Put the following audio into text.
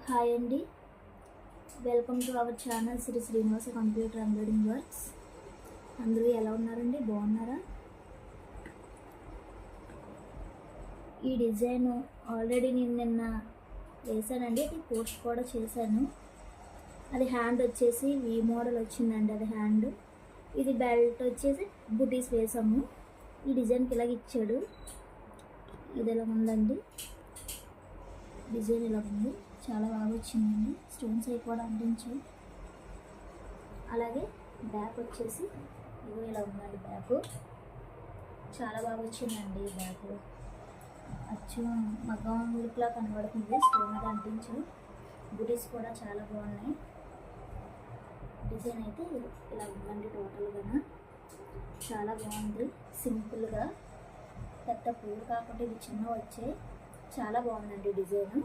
Hi అండి, welcome to our channel Shri Srinivasa computer embroidering works. అందరూ ఎలా ఉన్నారండి? బాగున్నారా? ఈ డిజైన్ ఆల్రెడీ నేను నిన్న వేసానండి, అది పోస్ట్ కూడా చేశాను. అది హ్యాండ్ వచ్చేసి వి మోడల్ వచ్చిందండి, అది హ్యాండ్. ఇది బెల్ట్ వచ్చేసి బుటీస్ వేసాము. ఈ డిజైన్కి ఇలాగ ఇచ్చాడు. ఇది ఇలా ఉందండి, డిజైన్ ఇలా ఉంది, చాలా బాగా వచ్చిందండి. స్టోన్స్ అవి కూడా అంటించాం. అలాగే బ్యాక్ వచ్చేసి ఇదిగో ఇలా ఉందండి. బ్యాక్ చాలా బాగా వచ్చిందండి. ఈ బ్యాక్ అచ్చు మగ్గం లుక్లా కనబడుతుంది. స్టోన్ అది అంటించాం. బుటీస్ కూడా చాలా బాగున్నాయి. డిజైన్ అయితే ఇలా ఉందండి. టోటల్గా చాలా బాగుంది. సింపుల్గా, పెద్ద పూలు కాకుండా ఇవి చిన్న వచ్చాయి. చాలా బాగుందండి డిజైన్.